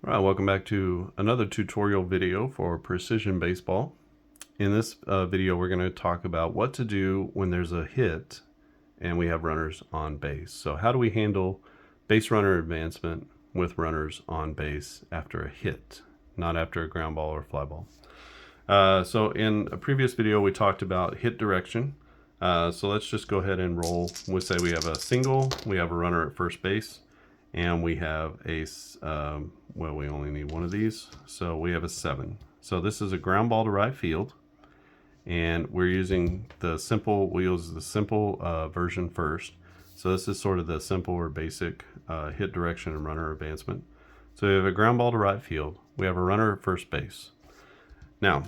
All right, welcome back to another tutorial video for Precision Baseball. In this video, we're going to talk about what to do when there's a hit and we have runners on base. So how do we handle base runner advancement with runners on base after a hit, not after a ground ball or fly ball? So in a previous video, we talked about hit direction. So let's just go ahead and roll. We'll say we have a single, we have a runner at first base, and we have a, well, we only need one of these. So we have a 7. So this is a ground ball to right field. And we're using the simple, we'll use the simple version first. So this is sort of the simple or basic hit direction and runner advancement. So we have a ground ball to right field. We have a runner at first base. Now,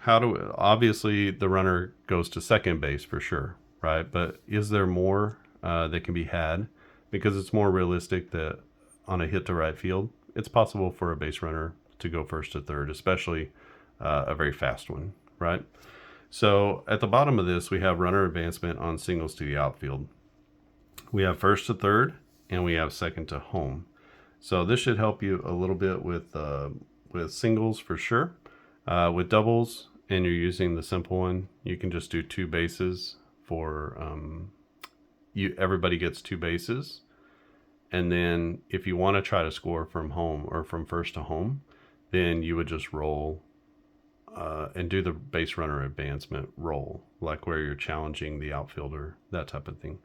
obviously the runner goes to second base for sure, right? But is there more that can be had? Because it's more realistic that on a hit to right field, it's possible for a base runner to go first to third, especially a very fast one, right? So at the bottom of this, we have runner advancement on singles to the outfield. We have first to third, and we have second to home. So this should help you a little bit with singles for sure. With doubles, and you're using the simple one, you can just do 2 bases for everybody gets 2 bases. And then if you want to try to score from home or from first to home, then you would just roll and do the base runner advancement roll, like where you're challenging the outfielder, that type of thing.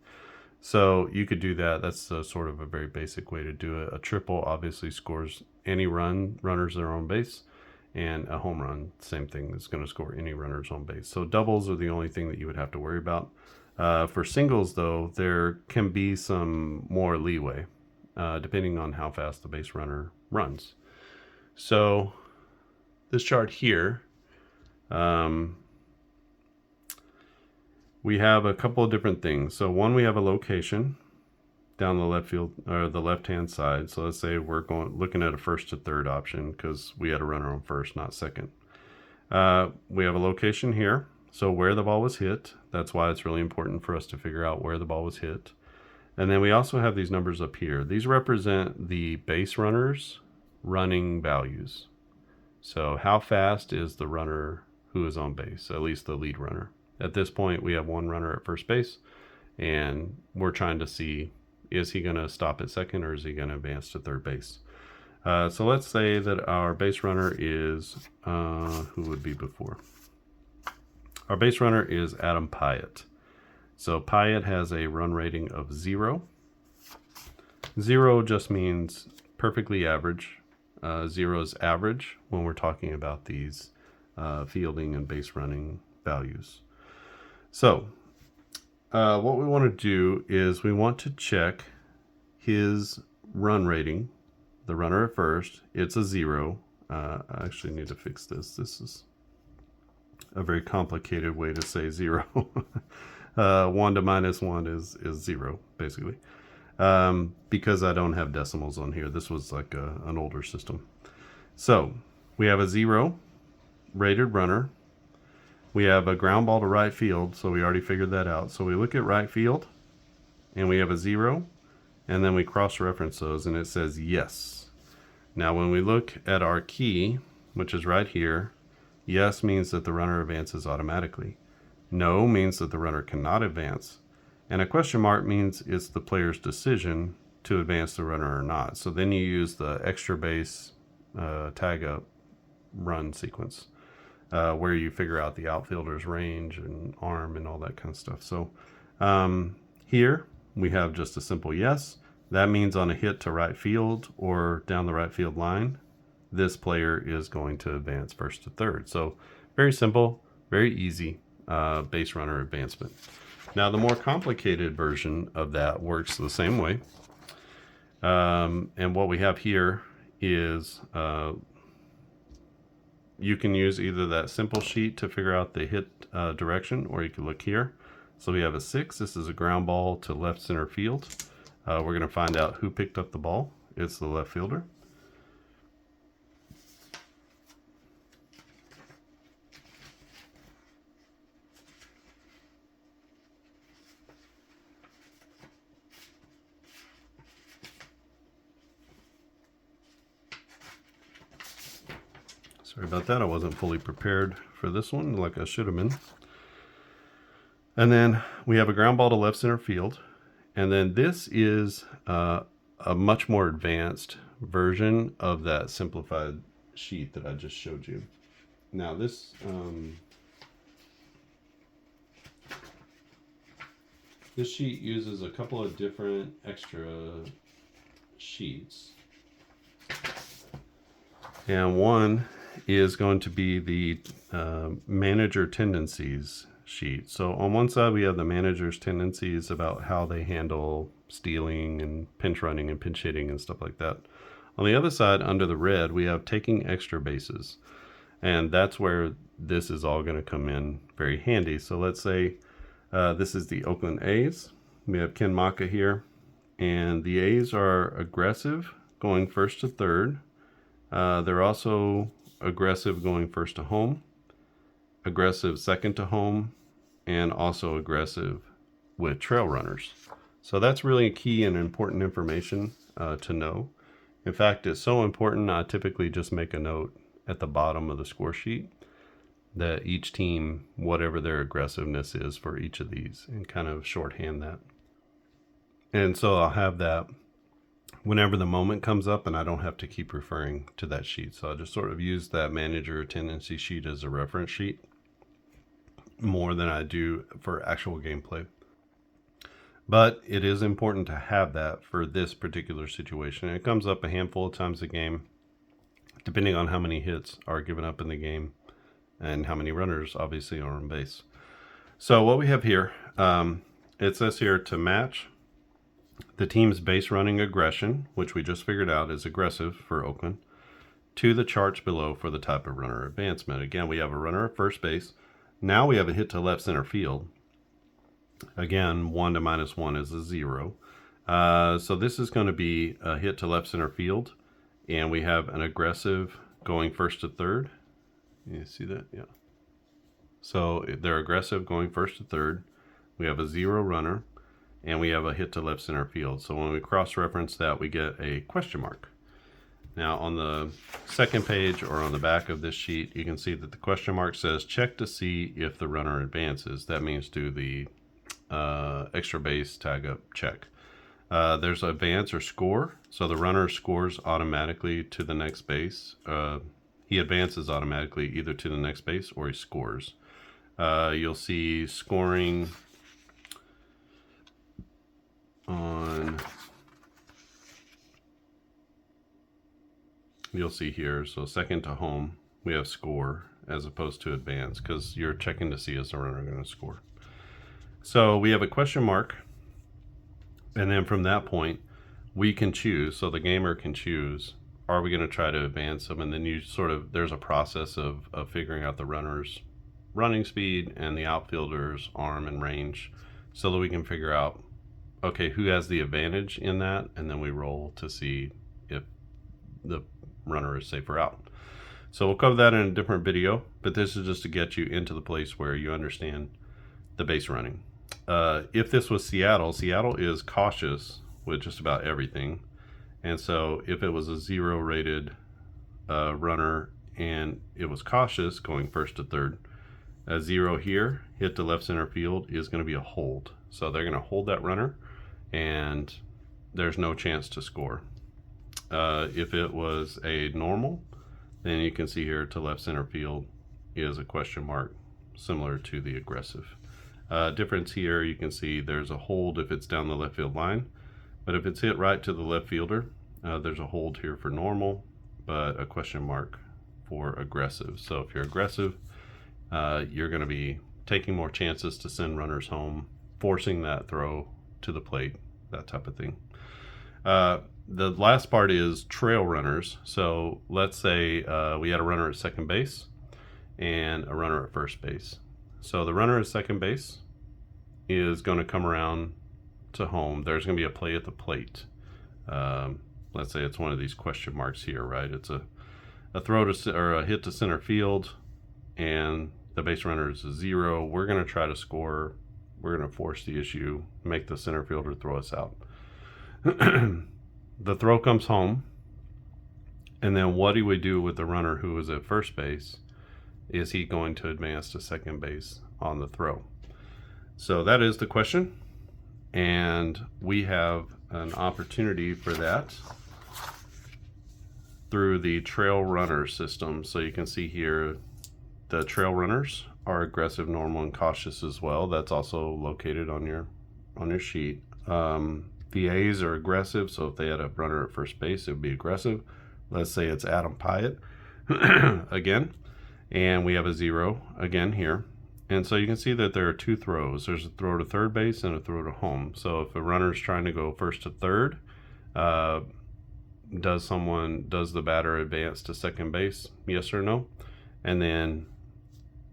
So you could do that. That's sort of a very basic way to do it. A triple obviously scores any runners that are on base, and a home run, same thing, is going to score any runners on base. So doubles are the only thing that you would have to worry about. For singles, though, there can be some more leeway depending on how fast the base runner runs. So this chart here, we have a couple of different things. So one, we have a location down the left field or the left hand side. So let's say we're looking at a first to third option because we had a runner on first, not second. We have a location here, so where the ball was hit. That's why it's really important for us to figure out where the ball was hit. And then we also have these numbers up here. These represent the base runners running values. So how fast is the runner who is on base, at least the lead runner? At this point, we have one runner at first base, and we're trying to see, is he going to stop at second or is he going to advance to third base? So let's say that our base runner is, who would be before? Our base runner is Adam Pyatt. So Pyatt has a run rating of 0. 0 just means perfectly average. 0 is average when we're talking about these fielding and base running values. So what we want to do is we want to check his run rating. The runner at first, it's a 0. I actually need to fix this. This is a very complicated way to say 0. 1 to minus 1 is 0, basically. Because I don't have decimals on here. This was like an older system. So we have a 0 rated runner. We have a ground ball to right field, so we already figured that out. So we look at right field, and we have a 0, and then we cross-reference those, and it says yes. Now when we look at our key, which is right here, yes means that the runner advances automatically. No means that the runner cannot advance. And a question mark means it's the player's decision to advance the runner or not. So then you use the extra base tag up run sequence where you figure out the outfielder's range and arm and all that kind of stuff. So here we have just a simple yes. That means on a hit to right field or down the right field line, this player is going to advance first to third. So very simple, very easy base runner advancement. Now the more complicated version of that works the same way. And what we have here is you can use either that simple sheet to figure out the hit direction, or you can look here. So we have a 6. This is a ground ball to left center field. We're going to find out who picked up the ball. It's the left fielder. Sorry about that. I wasn't fully prepared for this one like I should have been. And then we have a ground ball to left center field. And then this is a much more advanced version of that simplified sheet that I just showed you. Now this this sheet uses a couple of different extra sheets. And one is going to be the manager tendencies sheet. So on one side we have the manager's tendencies about how they handle stealing and pinch running and pinch hitting and stuff like that. On the other side, under the red, we have taking extra bases. And that's where this is all going to come in very handy. So let's say this is the Oakland A's. We have Ken Maka here. And the A's are aggressive going first to third. They're also aggressive going first to home, aggressive second to home, and also aggressive with trail runners. So that's really key and important information to know. In fact, it's so important, I typically just make a note at the bottom of the score sheet that each team, whatever their aggressiveness is for each of these, and kind of shorthand that. And so I'll have that whenever the moment comes up and I don't have to keep referring to that sheet. So I'll just sort of use that manager tendency sheet as a reference sheet more than I do for actual gameplay. But it is important to have that for this particular situation. It comes up a handful of times a game, depending on how many hits are given up in the game and how many runners obviously are on base. So what we have here, it says here to match the team's base running aggression, which we just figured out is aggressive for Oakland, to the charts below for the type of runner advancement. Again, we have a runner at first base. Now we have a hit to left center field. Again, 1 to -1 is a 0. So this is going to be a hit to left center field. And we have an aggressive going first to third. You see that? Yeah. So they're aggressive going first to third. We have a 0 runner. And we have a hit to left center field. So when we cross-reference that, we get a question mark. Now on the second page or on the back of this sheet, you can see that the question mark says check to see if the runner advances. That means do the extra base tag up check. There's advance or score. So the runner scores automatically to the next base. He advances automatically either to the next base or he scores. You'll see scoring on, you'll see here, so second to home, we have score as opposed to advance because you're checking to see is the runner going to score. So we have a question mark, and then from that point, we can choose, so the gamer can choose, are we going to try to advance them? And then you sort of, there's a process of figuring out the runner's running speed and the outfielder's arm and range so that we can figure out, okay, who has the advantage in that? And then we roll to see if the runner is safe or out. So we'll cover that in a different video, but this is just to get you into the place where you understand the base running. If this was Seattle, Seattle is cautious with just about everything. And so if it was a 0 rated runner and it was cautious going first to third, a 0 here, hit to left center field is going to be a hold. So they're going to hold that runner and there's no chance to score. If it was a normal, then you can see here to left center field is a question mark, similar to the aggressive. Difference here, you can see there's a hold if it's down the left field line, but if it's hit right to the left fielder, there's a hold here for normal, but a question mark for aggressive. So if you're aggressive, you're going to be taking more chances to send runners home, forcing that throw to the plate, that type of thing. The last part is trail runners. So let's say we had a runner at second base and a runner at first base. So the runner at second base is going to come around to home. There's going to be a play at the plate. Let's say it's one of these question marks here, right? It's a throw to or a hit to center field, and the base runner is a 0. We're going to try to score. We're going to force the issue, make the center fielder throw us out. The throw comes home, And then what do we do with the runner who is at first base? Is he going to advance to second base on the throw? So that is the question. And we have an opportunity for that through the trail runner system. So you can see here the trail runners are aggressive, normal, and cautious as well. That's also located on your sheet. The A's are aggressive, so if they had a runner at first base, it would be aggressive. Let's say it's Adam Pyatt again, and we have a 0 again here. And so you can see that there are two throws. There's a throw to third base and a throw to home. So if a runner is trying to go first to third, does the batter advance to second base? Yes or no? And then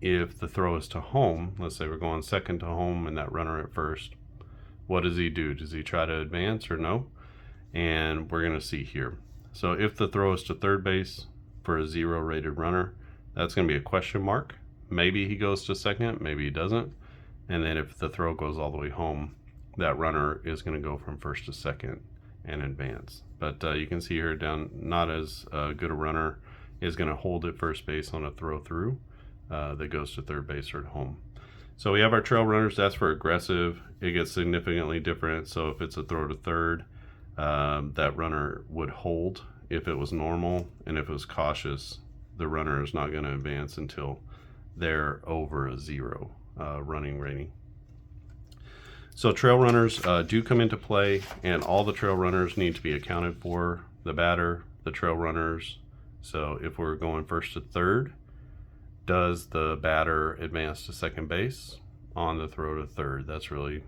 if the throw is to home, let's say we're going second to home and that runner at first, what does he do? Does he try to advance or no? And we're going to see here. So if the throw is to third base for a 0 rated runner, that's going to be a question mark. Maybe he goes to second, maybe he doesn't. And then if the throw goes all the way home, that runner is going to go from first to second and advance. But you can see here down, not as good a runner is going to hold at first base on a throw through that goes to third base or at home. So we have our trail runners. That's for aggressive. It gets significantly different. So if it's a throw to third, that runner would hold if it was normal, and if it was cautious, the runner is not going to advance until they're over a 0 running rating. So trail runners do come into play, and all the trail runners need to be accounted for. The batter, the trail runners. So if we're going first to third, does the batter advance to second base on the throw to third? That's really,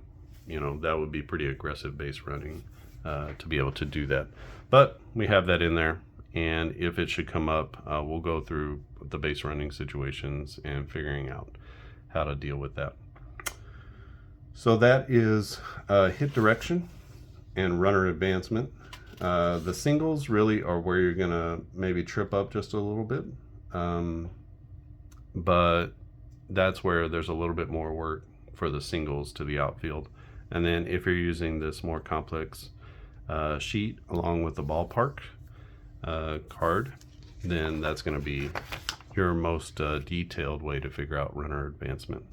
that would be pretty aggressive base running to be able to do that. But we have that in there, and if it should come up, we'll go through the base running situations and figuring out how to deal with that. So that is hit direction and runner advancement. The singles really are where you're gonna maybe trip up just a little bit. But that's where there's a little bit more work for the singles to the outfield. And then if you're using this more complex sheet along with the ballpark card, then that's going to be your most detailed way to figure out runner advancement.